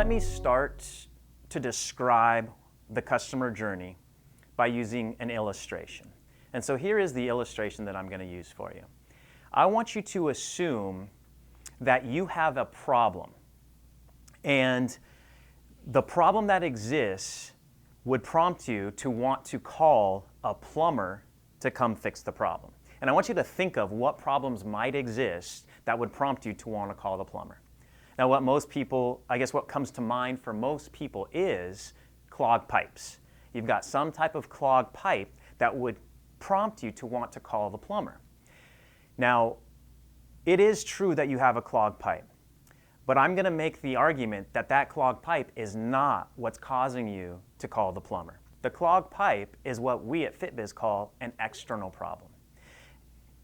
Let me start to describe the customer journey by using an illustration. And so here is the illustration that I'm going to use for you. I want you to assume that you have a problem, and the problem that exists would prompt you to want to call a plumber to come fix the problem. And I want you to think of what problems might exist that would prompt you to want to call the plumber. Now, what most people, I guess what comes to mind for most people is clogged pipes. You've got some type of clogged pipe that would prompt you to want to call the plumber. Now, it is true that you have a clogged pipe, but I'm going to make the argument that that clogged pipe is not what's causing you to call the plumber. The clogged pipe is what we at FitBiz call an external problem.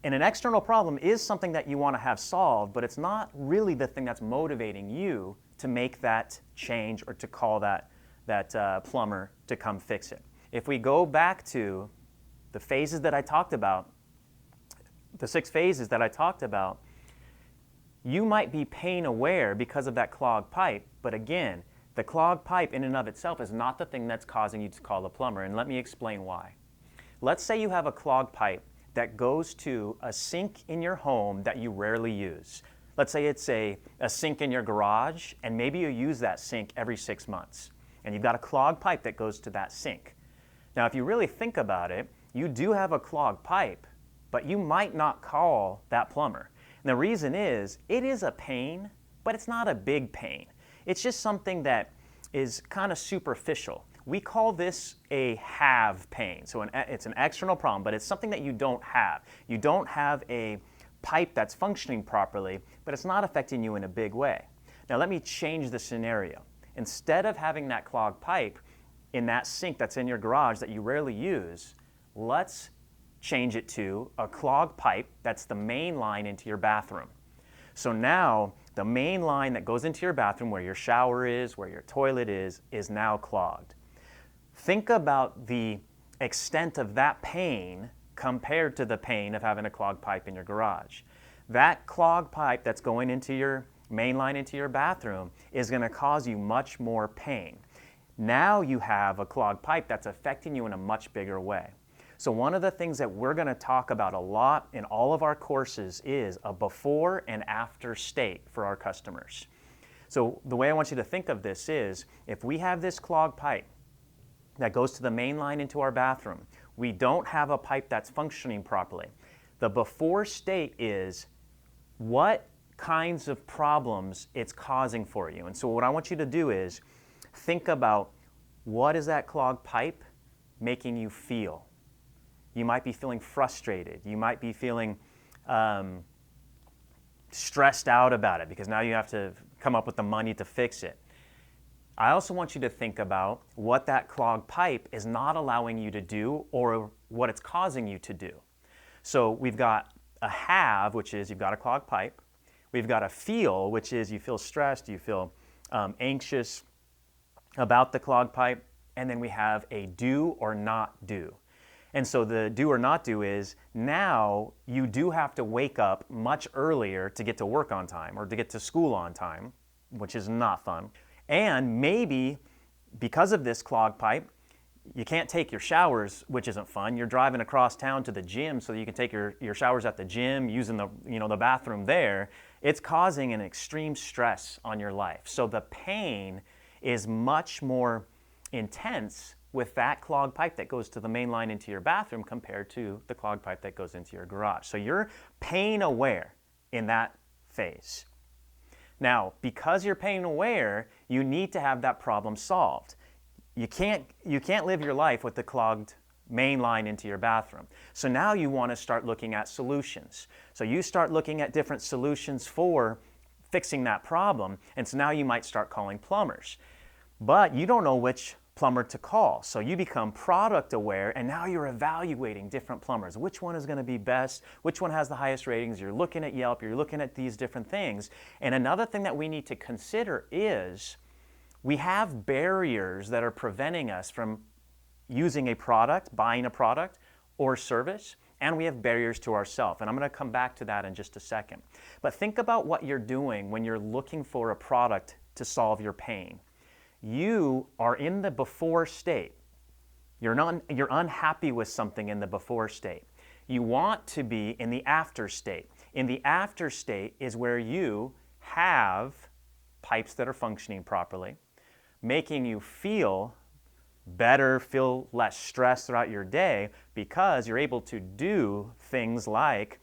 And an external problem is something that you want to have solved, but it's not really the thing that's motivating you to make that change or to call that plumber to come fix it. If we go back to the phases that I talked about, the 6 phases that I talked about, you might be pain aware because of that clogged pipe, but again, the clogged pipe in and of itself is not the thing that's causing you to call the plumber, and let me explain why. Let's say you have a clogged pipe that goes to a sink in your home that you rarely use. Let's say it's a sink in your garage, and maybe you use that sink every 6 months, and you've got a clogged pipe that goes to that sink. Now, if you really think about it, you do have a clogged pipe, but you might not call that plumber. And the reason is, it is a pain, but it's not a big pain. It's just something that is kind of superficial. We call this a have pain. So it's an external problem, but it's something that you don't have. You don't have a pipe that's functioning properly, but it's not affecting you in a big way. Now let me change the scenario. Instead of having that clogged pipe in that sink that's in your garage that you rarely use, let's change it to a clogged pipe that's the main line into your bathroom. So now the main line that goes into your bathroom, where your shower is, where your toilet is now clogged. Think about the extent of that pain compared to the pain of having a clogged pipe in your garage. That clogged pipe that's going into your main line into your bathroom is going to cause you much more pain. Now you have a clogged pipe that's affecting you in a much bigger way. So one of the things that we're going to talk about a lot in all of our courses is a before and after state for our customers. So the way I want you to think of this is, if we have this clogged pipe that goes to the main line into our bathroom, we don't have a pipe that's functioning properly. The before state is what kinds of problems it's causing for you. And so what I want you to do is think about, what is that clogged pipe making you feel? You might be feeling frustrated. You might be feeling stressed out about it because now you have to come up with the money to fix it. I also want you to think about what that clogged pipe is not allowing you to do or what it's causing you to do. So we've got a have, which is you've got a clogged pipe. We've got a feel, which is you feel stressed, you feel anxious about the clogged pipe. And then we have a do or not do. And so the do or not do is, now you do have to wake up much earlier to get to work on time or to get to school on time, which is not fun. And maybe because of this clogged pipe, you can't take your showers, which isn't fun. You're driving across town to the gym so that you can take your showers at the gym using the bathroom there. It's causing an extreme stress on your life. So the pain is much more intense with that clogged pipe that goes to the main line into your bathroom compared to the clogged pipe that goes into your garage. So you're pain aware in that phase. Now, because you're pain aware, you need to have that problem solved. You can't live your life with the clogged main line into your bathroom. So now you want to start looking at solutions. So you start looking at different solutions for fixing that problem, and so now you might start calling plumbers. But you don't know which plumber to call. So you become product aware, and now you're evaluating different plumbers. Which one is going to be best? Which one has the highest ratings? You're looking at Yelp, you're looking at these different things. And another thing that we need to consider is we have barriers that are preventing us from using a product, buying a product or service, and we have barriers to ourselves. And I'm going to come back to that in just a second. But think about what you're doing when you're looking for a product to solve your pain. You are in the before state. You're unhappy with something in the before state. You want to be in the after state. In the after state is where you have pipes that are functioning properly, making you feel better, feel less stress throughout your day because you're able to do things like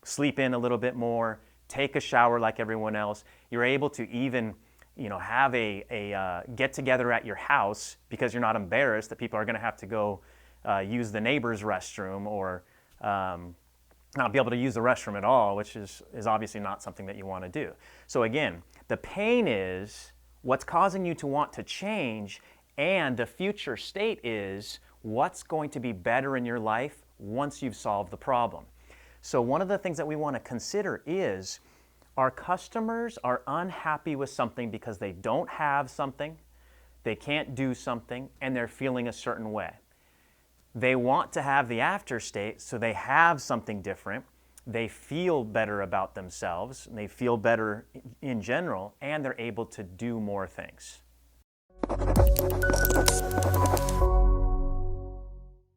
sleep in a little bit more, take a shower like everyone else. You're able to even have a get together at your house because you're not embarrassed that people are going to have to go use the neighbor's restroom or not be able to use the restroom at all, which is obviously not something that you want to do. So again, the pain is what's causing you to want to change, and the future state is what's going to be better in your life once you've solved the problem. So one of the things that we want to consider is our customers are unhappy with something because they don't have something, they can't do something, and they're feeling a certain way. They want to have the after state, so they have something different. They feel better about themselves, and they feel better in general, and they're able to do more things.